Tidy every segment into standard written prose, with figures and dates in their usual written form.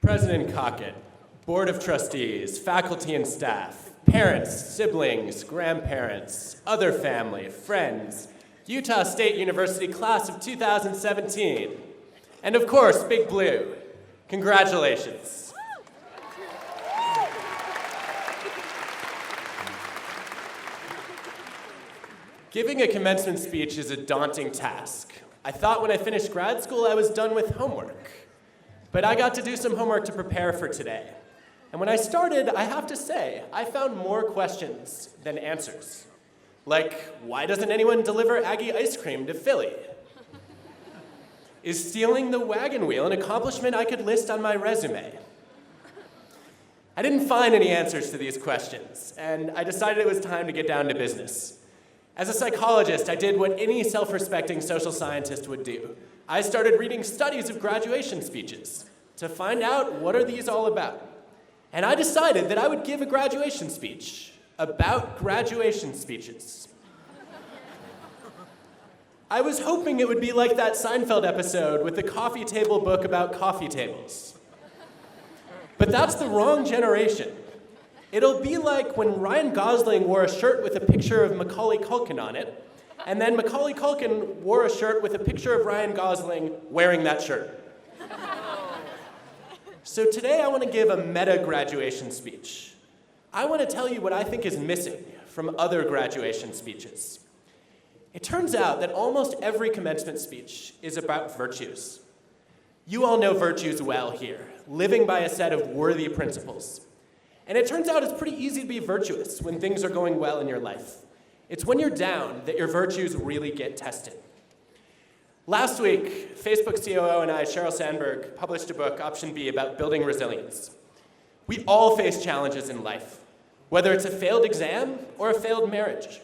President Cockett, Board of Trustees, faculty and staff, parents, siblings, grandparents, other family, friends, Utah State University class of 2017, and of course, Big Blue. Congratulations. Giving a commencement speech is a daunting task. I thought when I finished grad school I was done with homework. But I got to do some homework to prepare for today. And when I started, I have to say, I found more questions than answers. Like, why doesn't anyone deliver Aggie Ice Cream to Philly? Is stealing the wagon wheel an accomplishment I could list on my resume? I didn't find any answers to these questions, and I decided it was time to get down to business. As a psychologist, I did what any self-respecting social scientist would do. I started reading studies of graduation speeches to find out what are these all about. And I decided that I would give a graduation speech about graduation speeches. I was hoping it would be like that Seinfeld episode with the coffee table book about coffee tables. But that's the wrong generation. It'll be like when Ryan Gosling wore a shirt with a picture of Macaulay Culkin on it, and then Macaulay Culkin wore a shirt with a picture of Ryan Gosling wearing that shirt. So today I want to give a meta graduation speech. I want to tell you what I think is missing from other graduation speeches. It turns out that almost every commencement speech is about virtues. You all know virtues well here, living by a set of worthy principles. And it turns out it's pretty easy to be virtuous when things are going well in your life. It's when you're down that your virtues really get tested. Last week, Facebook COO and I, Sheryl Sandberg, published a book, Option B, about building resilience. We all face challenges in life, whether it's a failed exam or a failed marriage,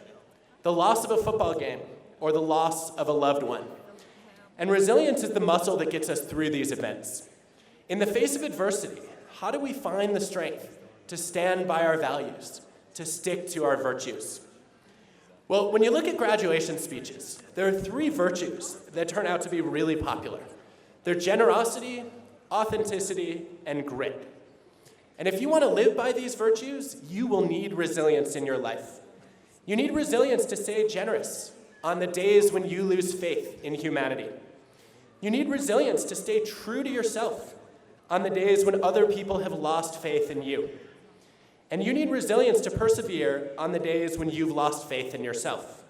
the loss of a football game or the loss of a loved one. And resilience is the muscle that gets us through these events. In the face of adversity, how do we find the strength to stand by our values, to stick to our virtues? Well, when you look at graduation speeches, there are three virtues that turn out to be really popular. They're generosity, authenticity, and grit. And if you want to live by these virtues, you will need resilience in your life. You need resilience to stay generous on the days when you lose faith in humanity. You need resilience to stay true to yourself on the days when other people have lost faith in you. And you need resilience to persevere on the days when you've lost faith in yourself.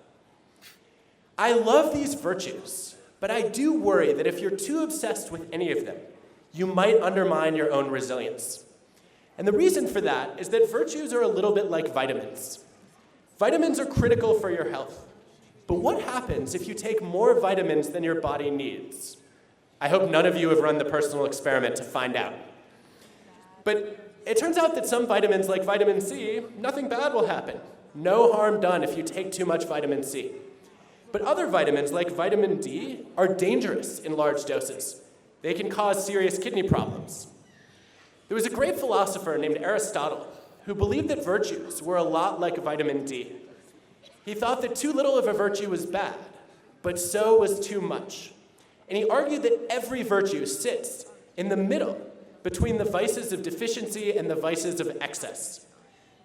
I love these virtues, but I do worry that if you're too obsessed with any of them, you might undermine your own resilience. And the reason for that is that virtues are a little bit like vitamins. Vitamins are critical for your health. But what happens if you take more vitamins than your body needs? I hope none of you have run the personal experiment to find out. But it turns out that some vitamins, like vitamin C, nothing bad will happen. No harm done if you take too much vitamin C. But other vitamins, like vitamin D, are dangerous in large doses. They can cause serious kidney problems. There was a great philosopher named Aristotle who believed that virtues were a lot like vitamin D. He thought that too little of a virtue was bad, but so was too much. And he argued that every virtue sits in the middle between the vices of deficiency and the vices of excess.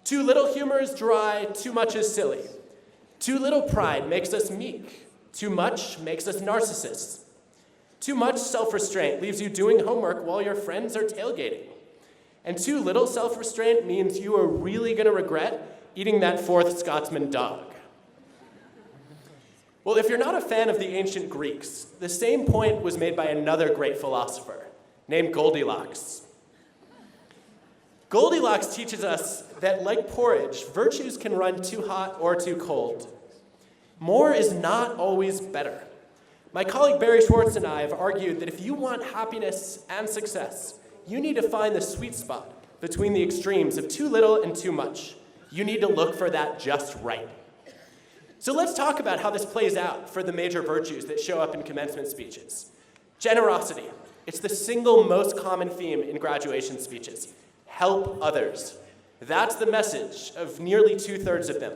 Too little humor is dry, too much is silly. Too little pride makes us meek. Too much makes us narcissists. Too much self-restraint leaves you doing homework while your friends are tailgating. And too little self-restraint means you are really going to regret eating that fourth Scotsman dog. Well, if you're not a fan of the ancient Greeks, the same point was made by another great philosopher named Goldilocks. Goldilocks teaches us that, like porridge, virtues can run too hot or too cold. More is not always better. My colleague Barry Schwartz and I have argued that if you want happiness and success, you need to find the sweet spot between the extremes of too little and too much. You need to look for that just right. So let's talk about how this plays out for the major virtues that show up in commencement speeches. Generosity. It's the single most common theme in graduation speeches. Help others. That's the message of nearly 2/3 of them.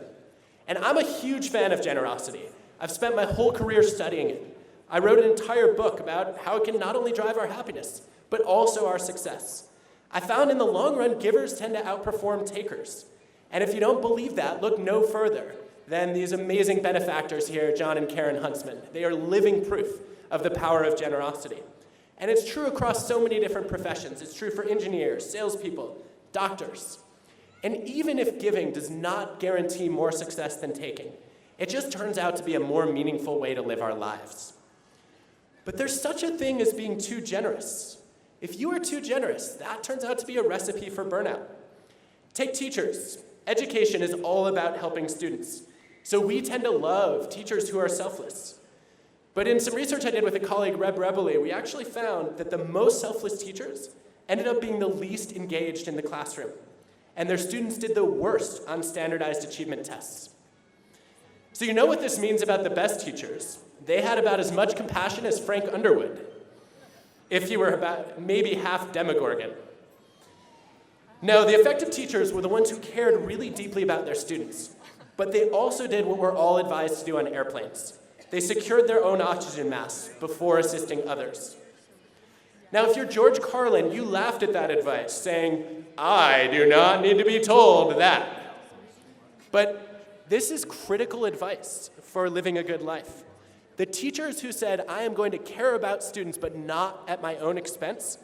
And I'm a huge fan of generosity. I've spent my whole career studying it. I wrote an entire book about how it can not only drive our happiness, but also our success. I found in the long run, givers tend to outperform takers. And if you don't believe that, look no further than these amazing benefactors here, John and Karen Huntsman. They are living proof of the power of generosity. And it's true across so many different professions. It's true for engineers, salespeople, doctors. And even if giving does not guarantee more success than taking, it just turns out to be a more meaningful way to live our lives. But there's such a thing as being too generous. If you are too generous, that turns out to be a recipe for burnout. Take teachers. Education is all about helping students. So we tend to love teachers who are selfless. But in some research I did with a colleague, Reb Rebele, we actually found that the most selfless teachers ended up being the least engaged in the classroom. And their students did the worst on standardized achievement tests. So you know what this means about the best teachers. They had about as much compassion as Frank Underwood, if he were about maybe half Demogorgon. No, the effective teachers were the ones who cared really deeply about their students, but they also did what we're all advised to do on airplanes. They secured their own oxygen masks before assisting others. Now, if you're George Carlin, you laughed at that advice, saying, "I do not need to be told that." But this is critical advice for living a good life. The teachers who said, "I am going to care about students, but not at my own expense,"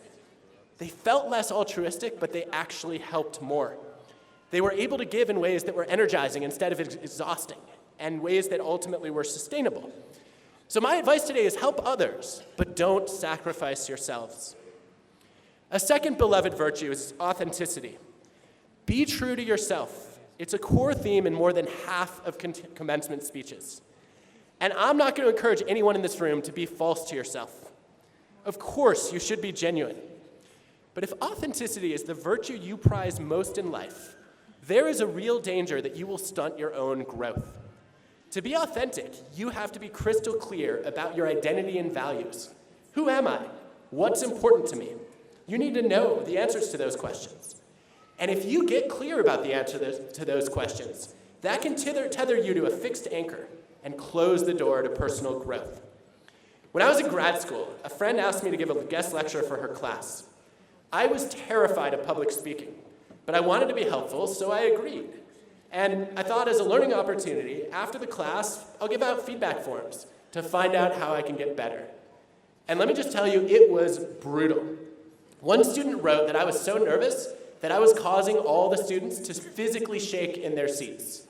they felt less altruistic, but they actually helped more. They were able to give in ways that were energizing instead of exhausting, and ways that ultimately were sustainable. So my advice today is help others, but don't sacrifice yourselves. A second beloved virtue is authenticity. Be true to yourself. It's a core theme in more than half of commencement speeches. And I'm not going to encourage anyone in this room to be false to yourself. Of course, you should be genuine. But if authenticity is the virtue you prize most in life, there is a real danger that you will stunt your own growth. To be authentic, you have to be crystal clear about your identity and values. Who am I? What's important to me? You need to know the answers to those questions. And if you get clear about the answer to those questions, that can tether you to a fixed anchor and close the door to personal growth. When I was in grad school, a friend asked me to give a guest lecture for her class. I was terrified of public speaking, but I wanted to be helpful, so I agreed. And I thought as a learning opportunity, after the class, I'll give out feedback forms to find out how I can get better. And let me just tell you, it was brutal. One student wrote that I was so nervous that I was causing all the students to physically shake in their seats.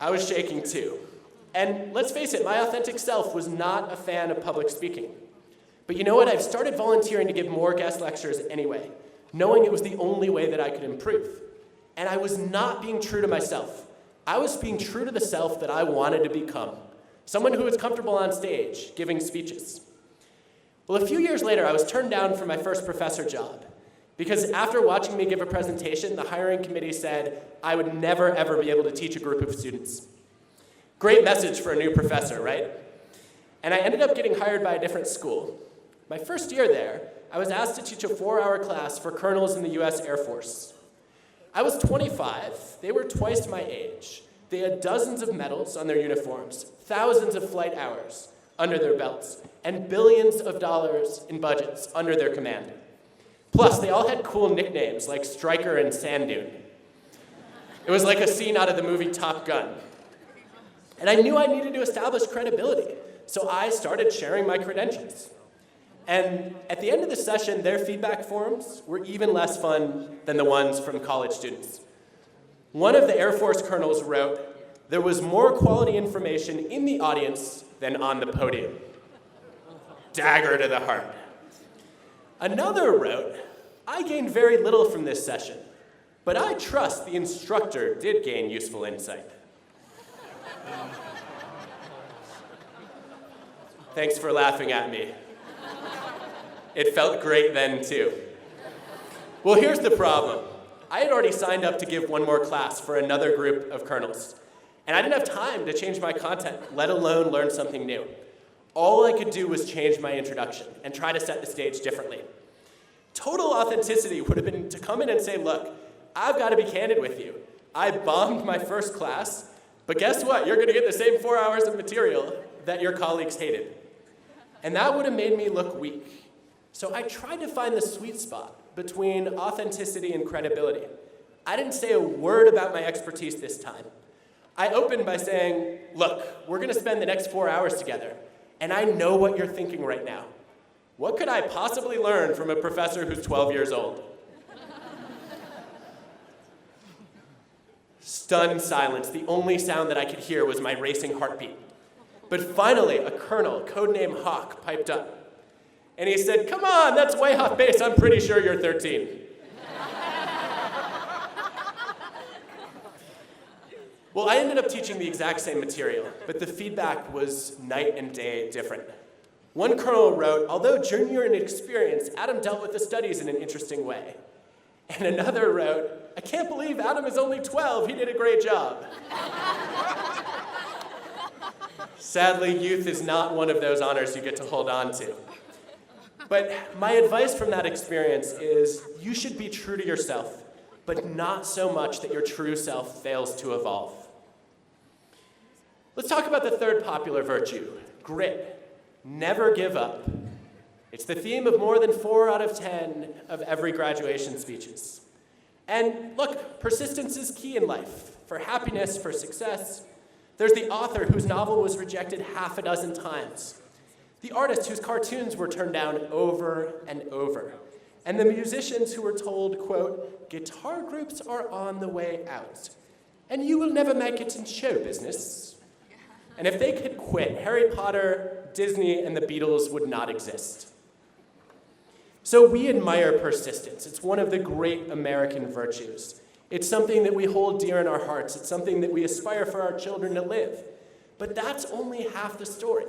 I was shaking too. And let's face it, my authentic self was not a fan of public speaking. But you know what? I've started volunteering to give more guest lectures anyway, knowing it was the only way that I could improve. And I was not being true to myself. I was being true to the self that I wanted to become, someone who was comfortable on stage, giving speeches. Well, a few years later, I was turned down for my first professor job, because after watching me give a presentation, the hiring committee said I would never, ever be able to teach a group of students. Great message for a new professor, right? And I ended up getting hired by a different school. My first year there, I was asked to teach a 4-hour class for colonels in the US Air Force. I was 25, they were twice my age. They had dozens of medals on their uniforms, thousands of flight hours under their belts, and billions of dollars in budgets under their command. Plus, they all had cool nicknames like Stryker and Sand Dune. It was like a scene out of the movie Top Gun. And I knew I needed to establish credibility, so I started sharing my credentials. And at the end of the session, their feedback forms were even less fun than the ones from college students. One of the Air Force colonels wrote, "There was more quality information in the audience than on the podium." Dagger to the heart. Another wrote, "I gained very little from this session, but I trust the instructor did gain useful insight." Thanks for laughing at me. It felt great then, too. Well, here's the problem. I had already signed up to give one more class for another group of colonels, and I didn't have time to change my content, let alone learn something new. All I could do was change my introduction and try to set the stage differently. Total authenticity would have been to come in and say, "Look, I've got to be candid with you. I bombed my first class, but guess what? You're going to get the same 4 hours of material that your colleagues hated." And that would have made me look weak. So I tried to find the sweet spot between authenticity and credibility. I didn't say a word about my expertise this time. I opened by saying, look, we're going to spend the next 4 hours together, and I know what you're thinking right now. What could I possibly learn from a professor who's 12 years old? Stunned silence. The only sound that I could hear was my racing heartbeat. But finally, a colonel, codenamed Hawk, piped up. And he said, come on, that's way off base. I'm pretty sure you're 13. Well, I ended up teaching the exact same material, but the feedback was night and day different. One colonel wrote, although junior in experience, Adam dealt with the studies in an interesting way. And another wrote, I can't believe Adam is only 12. He did a great job. Sadly, youth is not one of those honors you get to hold on to. But my advice from that experience is you should be true to yourself, but not so much that your true self fails to evolve. Let's talk about the third popular virtue, grit. Never give up. It's the theme of more than 4 out of 10 of every graduation speeches. And look, persistence is key in life, for happiness, for success. There's the author whose novel was rejected half a dozen times. The artist whose cartoons were turned down over and over. And the musicians who were told, quote, guitar groups are on the way out, and you will never make it in show business. And if they could quit, Harry Potter, Disney, and the Beatles would not exist. So we admire persistence. It's one of the great American virtues. It's something that we hold dear in our hearts. It's something that we aspire for our children to live. But that's only half the story.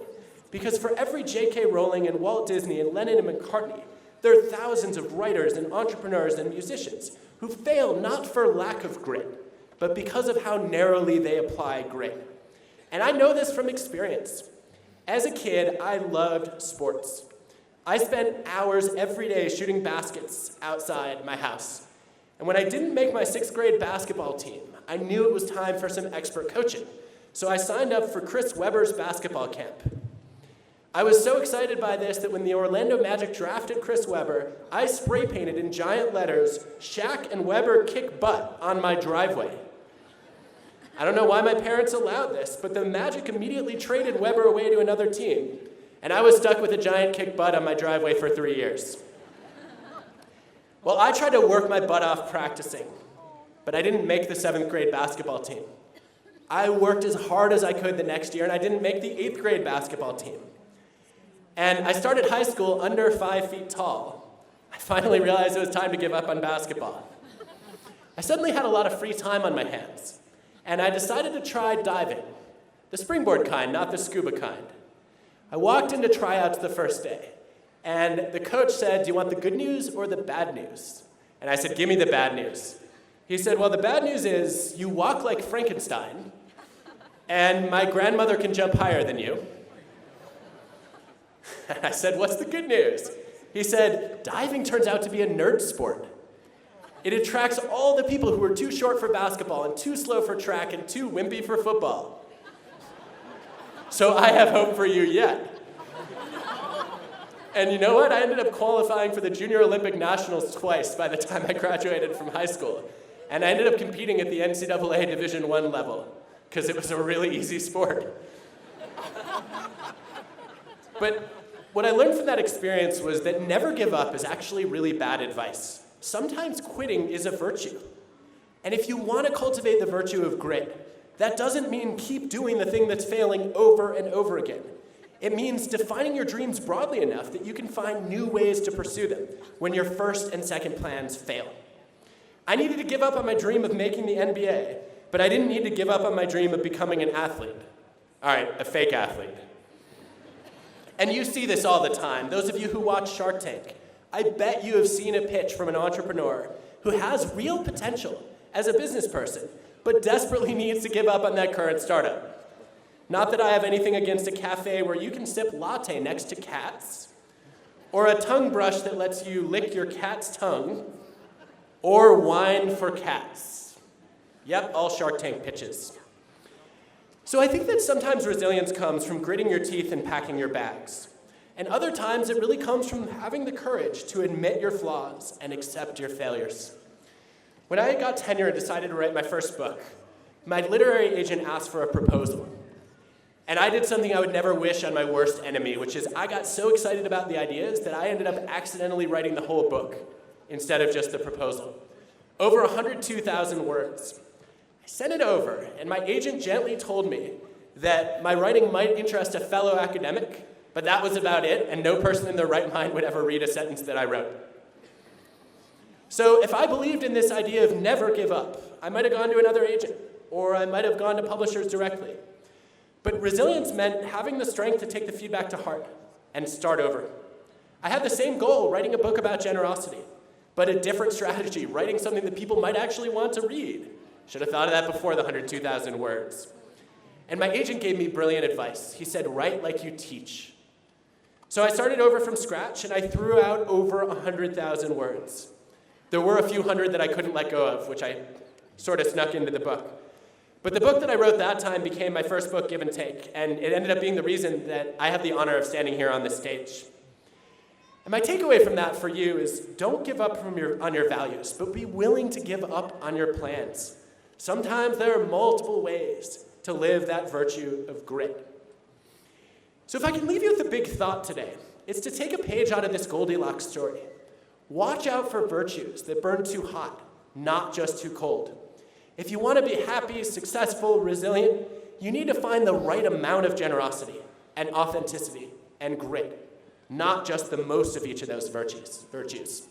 Because for every J.K. Rowling and Walt Disney and Lennon and McCartney, there are thousands of writers and entrepreneurs and musicians who fail not for lack of grit, but because of how narrowly they apply grit. And I know this from experience. As a kid, I loved sports. I spent hours every day shooting baskets outside my house. And when I didn't make my 6th grade basketball team, I knew it was time for some expert coaching. So I signed up for Chris Webber's basketball camp. I was so excited by this that when the Orlando Magic drafted Chris Webber, I spray painted in giant letters, Shaq and Webber kick butt on my driveway. I don't know why my parents allowed this, but the Magic immediately traded Webber away to another team, and I was stuck with a giant kick butt on my driveway for 3 years. Well, I tried to work my butt off practicing, but I didn't make the 7th grade basketball team. I worked as hard as I could the next year, and I didn't make the 8th grade basketball team. And I started high school under 5 feet tall. I finally realized it was time to give up on basketball. I suddenly had a lot of free time on my hands, and I decided to try diving, the springboard kind, not the scuba kind. I walked into tryouts the first day, and the coach said, do you want the good news or the bad news? And I said, give me the bad news. He said, well, the bad news is you walk like Frankenstein, and my grandmother can jump higher than you. And I said, what's the good news? He said, diving turns out to be a nerd sport. It attracts all the people who are too short for basketball and too slow for track and too wimpy for football. So I have hope for you yet. And you know what? I ended up qualifying for the Junior Olympic Nationals twice by the time I graduated from high school. And I ended up competing at the NCAA Division I level because it was a really easy sport. But what I learned from that experience was that never give up is actually really bad advice. Sometimes quitting is a virtue. And if you want to cultivate the virtue of grit, that doesn't mean keep doing the thing that's failing over and over again. It means defining your dreams broadly enough that you can find new ways to pursue them when your first and second plans fail. I needed to give up on my dream of making the NBA, but I didn't need to give up on my dream of becoming an athlete. All right, a fake athlete. And you see this all the time. Those of you who watch Shark Tank, I bet you have seen a pitch from an entrepreneur who has real potential as a business person, but desperately needs to give up on that current startup. Not that I have anything against a cafe where you can sip latte next to cats, or a tongue brush that lets you lick your cat's tongue, or wine for cats. Yep, all Shark Tank pitches. So I think that sometimes resilience comes from gritting your teeth and packing your bags. And other times it really comes from having the courage to admit your flaws and accept your failures. When I got tenure and decided to write my first book, my literary agent asked for a proposal. And I did something I would never wish on my worst enemy, which is I got so excited about the ideas that I ended up accidentally writing the whole book instead of just the proposal. Over 102,000 words. I sent it over, and my agent gently told me that my writing might interest a fellow academic, but that was about it, and no person in their right mind would ever read a sentence that I wrote. So if I believed in this idea of never give up, I might have gone to another agent, or I might have gone to publishers directly. But resilience meant having the strength to take the feedback to heart and start over. I had the same goal, writing a book about generosity, but a different strategy, writing something that people might actually want to read. Should have thought of that before the 102,000 words. And my agent gave me brilliant advice. He said, write like you teach. So I started over from scratch, and I threw out over 100,000 words. There were a few hundred that I couldn't let go of, which I sort of snuck into the book. But the book that I wrote that time became my first book, Give and Take, and it ended up being the reason that I have the honor of standing here on this stage. And my takeaway from that for you is don't give up on your values, but be willing to give up on your plans. Sometimes there are multiple ways to live that virtue of grit. So if I can leave you with a big thought today, it's to take a page out of this Goldilocks story. Watch out for virtues that burn too hot, not just too cold. If you want to be happy, successful, resilient, you need to find the right amount of generosity and authenticity and grit, not just the most of each of those virtues.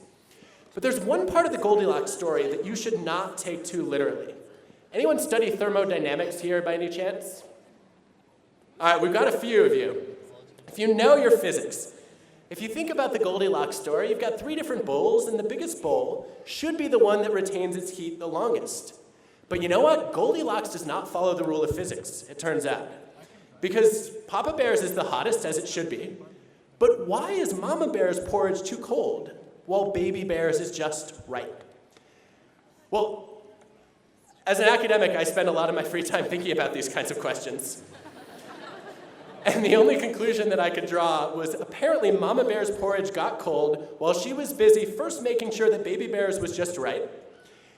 But there's one part of the Goldilocks story that you should not take too literally. Anyone study thermodynamics here by any chance? All right, we've got a few of you. If you know your physics, if you think about the Goldilocks story, you've got 3 different bowls, and the biggest bowl should be the one that retains its heat the longest. But you know what? Goldilocks does not follow the rule of physics, it turns out. Because Papa Bear's is the hottest, as it should be. But why is Mama Bear's porridge too cold, while Baby Bear's is just right? Well, as an academic, I spend a lot of my free time thinking about these kinds of questions. And the only conclusion that I could draw was apparently Mama Bear's porridge got cold while she was busy first making sure that Baby Bear's was just right,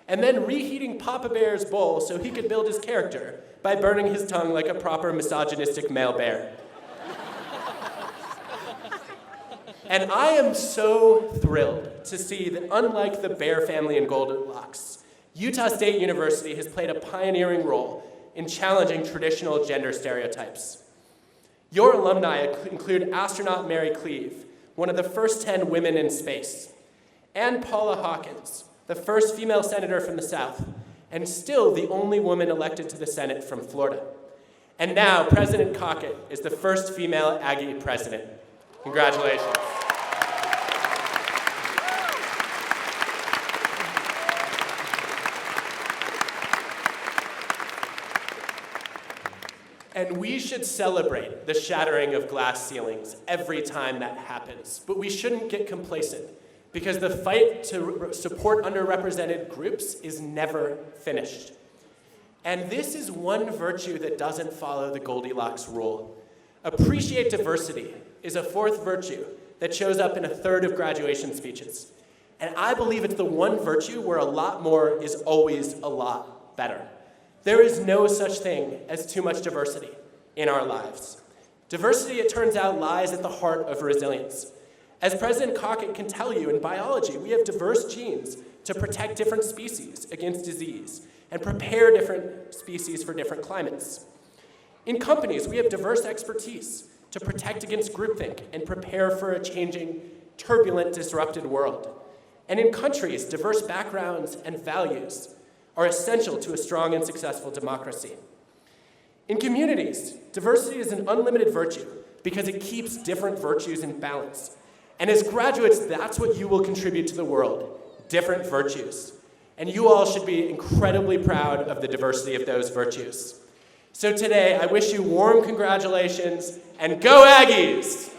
and then reheating Papa Bear's bowl so he could build his character by burning his tongue like a proper misogynistic male bear. And I am so thrilled to see that unlike the Bear family in Goldilocks, Utah State University has played a pioneering role in challenging traditional gender stereotypes. Your alumni include astronaut Mary Cleave, one of the first 10 women in space, and Paula Hawkins, the first female senator from the South, and still the only woman elected to the Senate from Florida. And now President Cockett is the first female Aggie president. Congratulations. And we should celebrate the shattering of glass ceilings every time that happens. But we shouldn't get complacent, because the fight to support underrepresented groups is never finished. And this is one virtue that doesn't follow the Goldilocks rule. Appreciate diversity is a 4th virtue that shows up in a 1/3 of graduation speeches. And I believe it's the one virtue where a lot more is always a lot better. There is no such thing as too much diversity in our lives. Diversity, it turns out, lies at the heart of resilience. As President Cockett can tell you, in biology, we have diverse genes to protect different species against disease and prepare different species for different climates. In companies, we have diverse expertise to protect against groupthink and prepare for a changing, turbulent, disrupted world. And in countries, diverse backgrounds and values are essential to a strong and successful democracy. In communities, diversity is an unlimited virtue because it keeps different virtues in balance. And as graduates, that's what you will contribute to the world, different virtues. And you all should be incredibly proud of the diversity of those virtues. So today, I wish you warm congratulations, and go Aggies!